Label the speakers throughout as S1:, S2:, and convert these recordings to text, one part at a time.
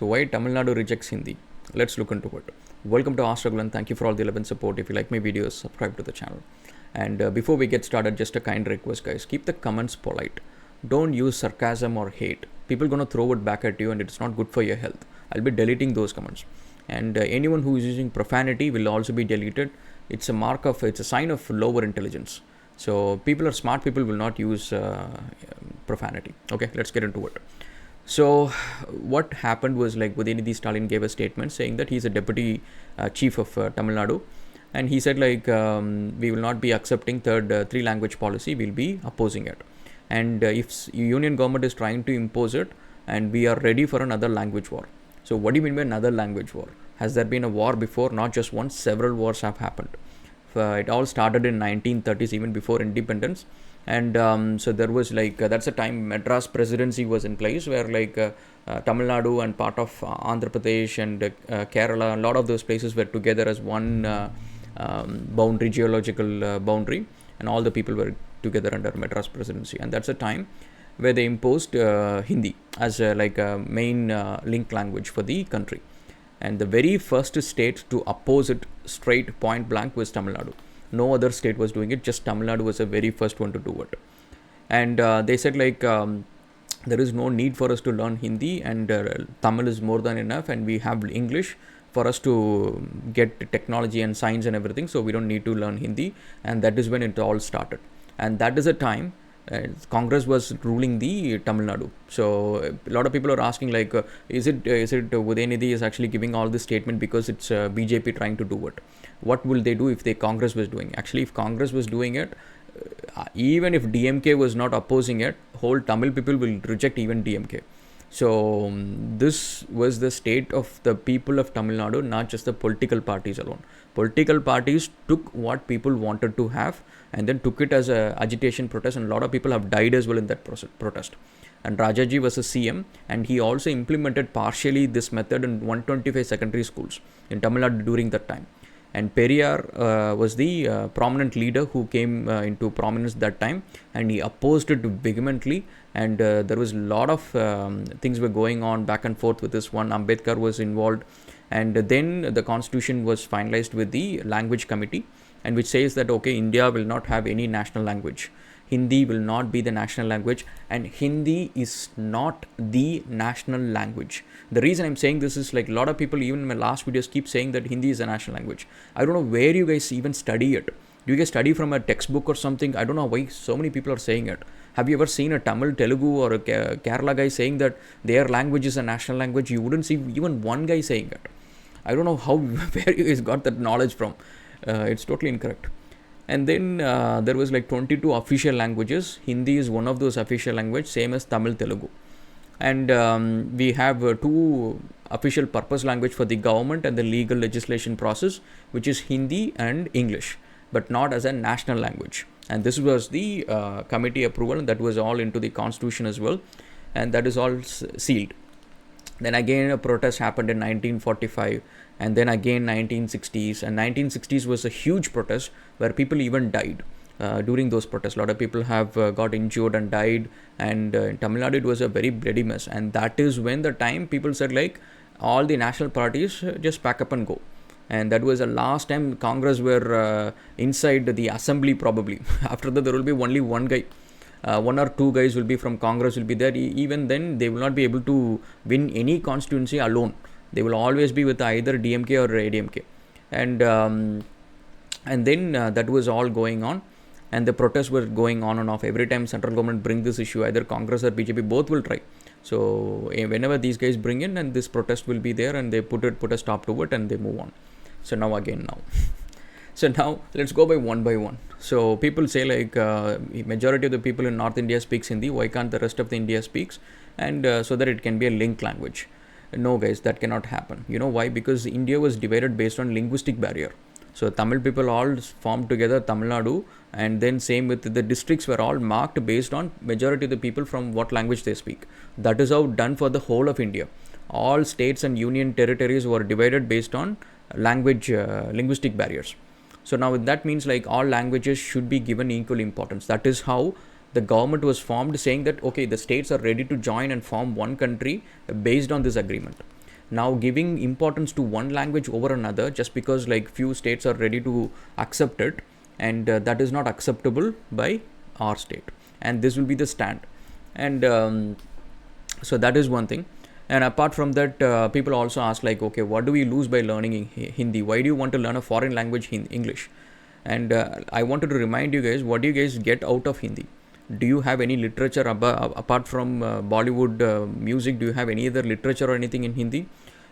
S1: So why Tamil Nadu rejects Hindi? Let's look into it. Welcome to Raghulan. Thank you for all the 11 support. If you like my videos, subscribe to the channel. And before we get started, just a kind request, guys. Keep the comments polite. Don't use sarcasm or hate. People gonna throw it back at you, and it's not good for your health. I'll be deleting those comments. And anyone who is using profanity will also be deleted. It's a sign of lower intelligence. So people are smart. People will not use profanity. Okay, let's get into it. So what happened was, like, Udayanidhi Stalin gave a statement saying that he's a deputy chief of Tamil Nadu, and he said, like, we will not be accepting third three language policy, we'll be opposing it. And if union government is trying to impose it, and we are ready for another language war. So what do you mean by another language war? Has there been a war before? Not just one, several wars have happened. It all started in 1930s, even before independence. And so there was, like, that's a time Madras presidency was in place, where, like, Tamil Nadu and part of Andhra Pradesh and Kerala, a lot of those places were together as one boundary, geological boundary, and all the people were together under Madras presidency. And that's a time where they imposed Hindi as a main link language for the country. And the very first state to oppose it straight point blank was Tamil Nadu. No other state was doing it, just Tamil Nadu was the very first one to do it. And they said, like, there is no need for us to learn Hindi, and Tamil is more than enough, and we have English for us to get technology and science and everything, so we don't need to learn Hindi. And that is when it all started. And that is a time Congress was ruling the Tamil Nadu. So a lot of people are asking, like, is it Udayanidhi is actually giving all this statement because it's BJP trying to do it? What will they do if Congress was doing? Actually, if Congress was doing it, even if DMK was not opposing it, whole Tamil people will reject even DMK. So this was the state of the people of Tamil Nadu, not just the political parties alone. Political parties took what people wanted to have and then took it as a agitation protest, and a lot of people have died as well in that protest. And Rajaji was a CM, and he also implemented partially this method in 125 secondary schools in Tamil Nadu during that time. And Periyar was the prominent leader who came into prominence that time, and he opposed it vehemently. And there was a lot of things were going on back and forth with this one. Ambedkar was involved, and then the constitution was finalized with the language committee, and which says that, okay, India will not have any national language. Hindi will not be the national language, and Hindi is not the national language. The reason I'm saying this is, like, a lot of people, even in my last videos, keep saying that Hindi is a national language. I don't know where you guys even study it. Do you guys study from a textbook or something? I don't know why so many people are saying it. Have you ever seen a Tamil, Telugu, or a Kerala guy saying that their language is a national language? You wouldn't see even one guy saying it. I don't know where you guys got that knowledge from. It's totally incorrect. And then there was, like, 22 official languages. Hindi is one of those official language, same as Tamil, Telugu. And we have two official purpose language for the government and the legal legislation process, which is Hindi and English, but not as a national language. And this was the committee approval, and that was all into the constitution as well, and that is all sealed. Then again a protest happened in 1945, and then again 1960s, and 1960s was a huge protest where people even died during those protests. A lot of people have got injured and died, and in Tamil Nadu it was a very bloody mess. And that is when the time people said, like, all the national parties just pack up and go. And that was the last time Congress were inside the assembly, probably. After that, there will be only one guy. One or two guys will be from Congress will be there. Even then, they will not be able to win any constituency alone. They will always be with either DMK or ADMK. And then that was all going on. And the protests were going on and off. Every time central government bring this issue, either Congress or BJP, both will try. So whenever these guys bring in, and this protest will be there, and they put a stop to it, and they move on. So now So now let's go by one. So people say, like, majority of the people in North India speaks Hindi. Why can't the rest of the India speaks? And so that it can be a link language. No, guys, that cannot happen. You know why? Because India was divided based on linguistic barrier. So Tamil people all formed together Tamil Nadu, and then same with the districts were all marked based on majority of the people from what language they speak. That is how done for the whole of India. All states and union territories were divided based on linguistic barriers. So now that means, like, all languages should be given equal importance. That is how the government was formed, saying that, okay, the states are ready to join and form one country based on this agreement. Now giving importance to one language over another just because like few states are ready to accept it, and that is not acceptable by our state, and this will be the stand. And so that is one thing. And apart from that, people also ask like, okay, what do we lose by learning Hindi? Why do you want to learn a foreign language, English? And I wanted to remind you guys, what do you guys get out of Hindi? Do you have any literature apart from Bollywood music? Do you have any other literature or anything in Hindi?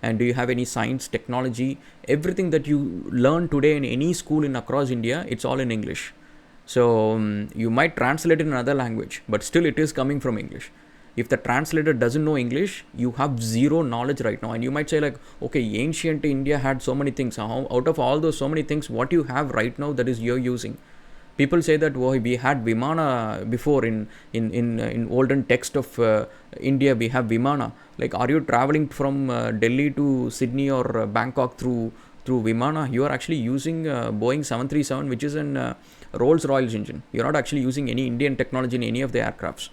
S1: And do you have any science, technology? Everything that you learn today in any school in across India, it's all in English. So you might translate it in another language, but still it is coming from English. If the translator doesn't know English, you have zero knowledge right now. And you might say like, okay, ancient India had so many things. Out of all those so many things, what you have right now that is you're using? People say that we had Vimana before in olden text of India. We have Vimana. Like, are you traveling from Delhi to Sydney or Bangkok through Vimana? You are actually using Boeing 737, which is an Rolls-Royce engine. You're not actually using any Indian technology in any of the aircrafts.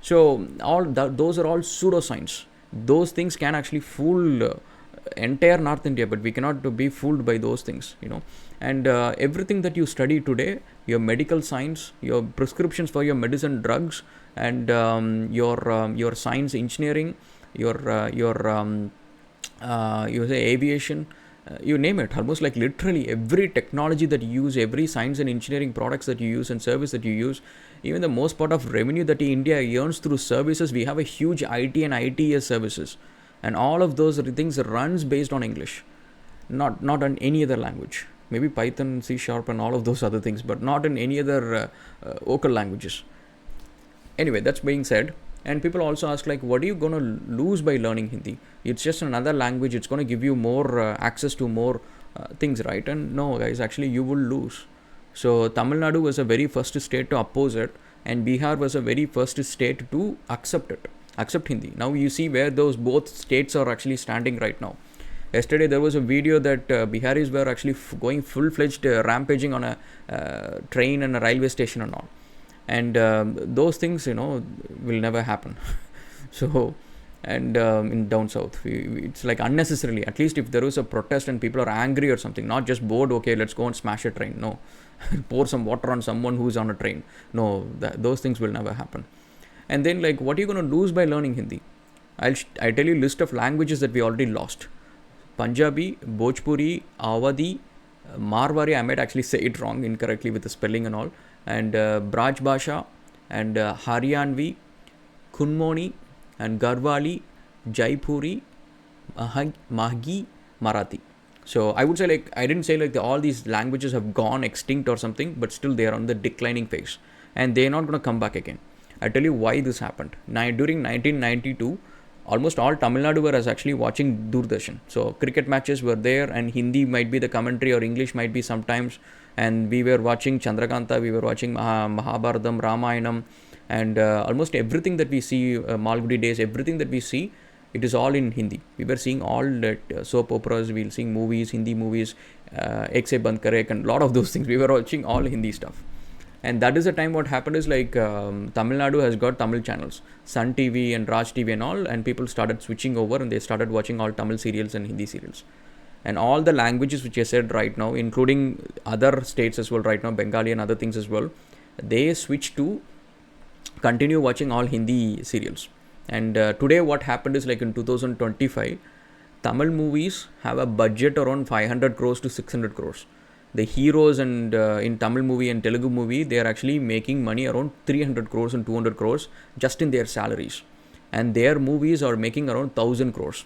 S1: So those are all pseudoscience. Those things can actually fool entire North India, but we cannot be fooled by those things, And everything that you study today, your medical science, your prescriptions for your medicine, drugs, and your science, engineering, your say aviation, you name it, almost like literally every technology that you use, every science and engineering products that you use and service that you use, even the most part of revenue that India earns through services, we have a huge IT and ITS services, and all of those things runs based on English, not on any other language. Maybe Python, C# and all of those other things, but not in any other local languages. Anyway, that's being said. And people also ask like, what are you going to lose by learning Hindi? It's just another language. It's going to give you more access to more things, right? And no, guys, actually you will lose. So Tamil Nadu was the very first state to oppose it, and Bihar was the very first state to accept Hindi. Now you see where those both states are actually standing right now. Yesterday there was a video that Biharis were actually going full-fledged rampaging on a train and a railway station and all. And those things, will never happen. So, and in down south, it's like unnecessarily, at least if there is a protest and people are angry or something, not just bored, okay, let's go and smash a train. No, pour some water on someone who's on a train. No, those things will never happen. And then like, what are you going to lose by learning Hindi? I'll tell you a list of languages that we already lost. Punjabi, Bhojpuri, Awadhi, Marwari, I might actually say it wrong incorrectly with the spelling and all, and Braj Bhasha, and Haryanvi, Kunmoni, and Garhwali, Jaipuri, Mahgi, Marathi. So I would say like, I didn't say like all these languages have gone extinct or something, but still they are on the declining phase, and they are not going to come back again. I'll tell you why this happened. During 1992, almost all Tamil Nadu were actually watching Doordarshan. So cricket matches were there, and Hindi might be the commentary or English might be sometimes. And we were watching Chandrakanta, we were watching Mahabharatam, Ramayanam, and almost everything that we see, Malgudi days, everything that we see, it is all in Hindi. We were seeing all that soap operas, we'll seeing movies, Hindi movies, Ek Se Band Kare, and a lot of those things. We were watching all Hindi stuff. And that is the time what happened is like Tamil Nadu has got Tamil channels, Sun TV and Raj TV and all, and people started switching over and they started watching all Tamil serials and Hindi serials. And all the languages which I said right now, including other states as well right now, Bengali and other things as well, they switched to continue watching all Hindi serials. And today what happened is like in 2025, Tamil movies have a budget around 500 crores to 600 crores. The heroes and in Tamil movie and Telugu movie, they are actually making money around 300 crores and 200 crores just in their salaries. And their movies are making around 1,000 crores.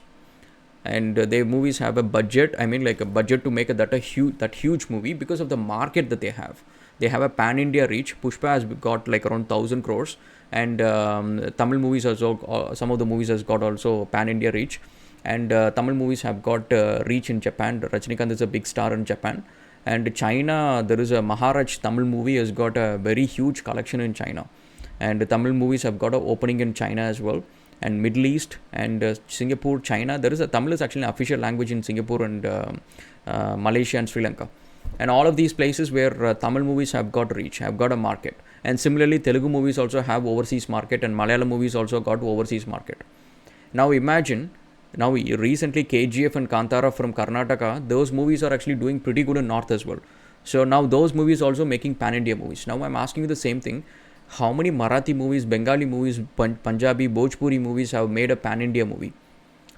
S1: And their movies have a budget, like a budget to make that huge movie because of the market that they have. They have a pan-India reach. Pushpa has got like around 1,000 crores. And Tamil movies also, some of the movies has got also pan-India reach. And Tamil movies have got reach in Japan. Rajinikanth is a big star in Japan. And China, there is a Maharaj Tamil movie has got a very huge collection in China. And the Tamil movies have got an opening in China as well. And Middle East and Singapore, China. Tamil is actually an official language in Singapore and Malaysia and Sri Lanka. And all of these places where Tamil movies have got reach, have got a market. And similarly, Telugu movies also have overseas market, and Malayalam movies also got overseas market. Now imagine Now, recently KGF and Kantara from Karnataka, those movies are actually doing pretty good in North as well. So now those movies also making pan-India movies. Now I'm asking you the same thing. How many Marathi movies, Bengali movies, Punjabi, Bhojpuri movies have made a pan-India movie?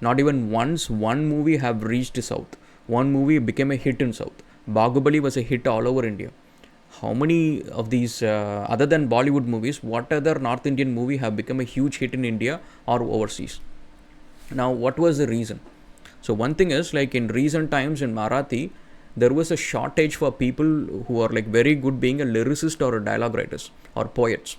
S1: Not even once one movie have reached South. One movie became a hit in South. Bahubali was a hit all over India. How many of these, other than Bollywood movies, what other North Indian movie have become a huge hit in India or overseas? Now, what was the reason? So one thing is, like in recent times in Marathi, there was a shortage for people who are like very good being a lyricist or a dialogue writers or poets.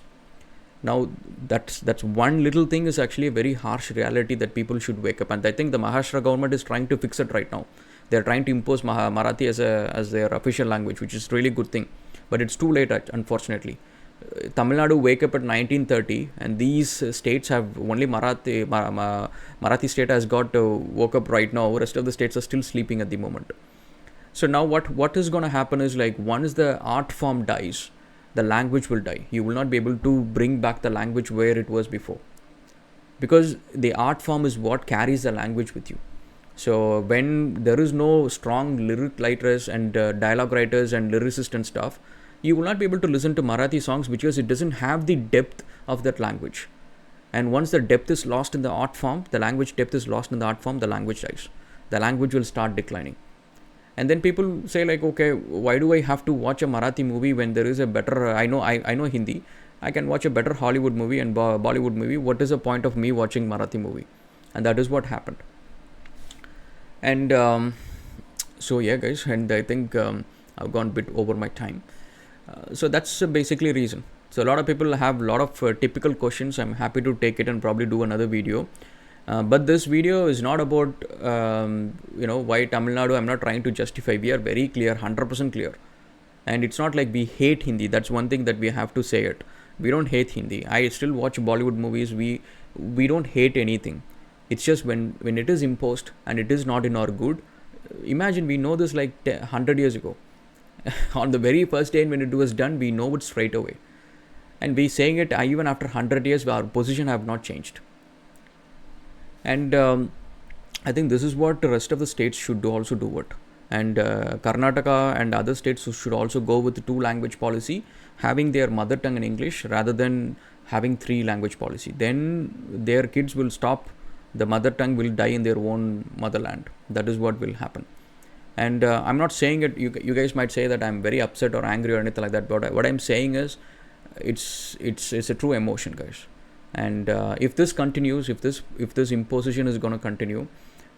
S1: Now that's one little thing is actually a very harsh reality that people should wake up. And I think the Maharashtra government is trying to fix it right now. They're trying to impose Marathi as their official language, which is really good thing. But it's too late, unfortunately. Tamil Nadu wake up at 1930, and these states have only Marathi state has got woke up right now. Rest of the states are still sleeping at the moment. So now what is going to happen is, like, once the art form dies, the language will die. You will not be able to bring back the language where it was before, because the art form is what carries the language with you. So when there is no strong lyric writers and dialogue writers and lyricists and stuff, you will not be able to listen to Marathi songs because it doesn't have the depth of that language. And once the depth is lost in the art form, the language depth is lost in the art form, the language dies. The language will start declining. And then people say, like, okay, why do I have to watch a Marathi movie when there is a better, I know Hindi, I can watch a better Hollywood movie and Bollywood movie. What is the point of me watching Marathi movie? And that is what happened. And so yeah, guys, and I think I've gone a bit over my time. So that's basically reason. So a lot of people have a lot of typical questions. I'm happy to take it and probably do another video. But this video is not about why Tamil Nadu. I'm not trying to justify. We are very clear, 100% clear. And it's not like we hate Hindi. That's one thing that we have to say it. We don't hate Hindi. I still watch Bollywood movies. We don't hate anything. It's just when it is imposed and it is not in our good. Imagine, we know this like 100 years ago. On the very first day when it was done, we know it straight away. And we saying it even after 100 years, our position have not changed. And I think this is what the rest of the states should also do it. And Karnataka and other states should also go with the 2-language policy, having their mother tongue in English rather than having 3-language policy. Then their kids will stop. The mother tongue will die in their own motherland. That is what will happen. And I'm not saying it, you guys might say that I'm very upset or angry or anything like that, but what I'm saying is it's a true emotion, guys. And if this continues, if this imposition is going to continue,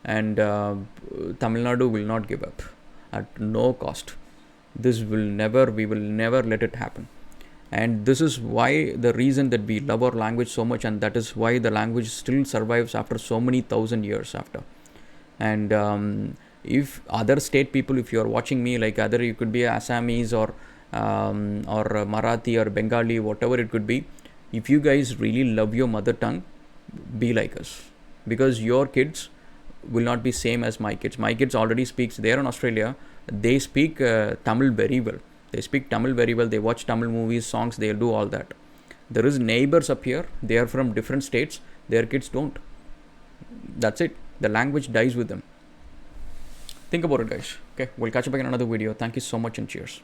S1: and Tamil Nadu will not give up at no cost. We will never let it happen. And this is why the reason that we love our language so much, and that is why the language still survives after so many thousand years after. And if other state people, if you are watching me, like either you could be Assamese or Marathi or Bengali, whatever it could be, if you guys really love your mother tongue, be like us, because your kids will not be same as my kids. My kids already speaks. They're in Australia. They speak Tamil very well. They speak Tamil very well. They watch Tamil movies, songs. They'll do all that. There is neighbors up here. They are from different states. Their kids don't. That's it. The language dies with them. Think about it, guys. Okay, we'll catch up again in another video. Thank you so much and cheers.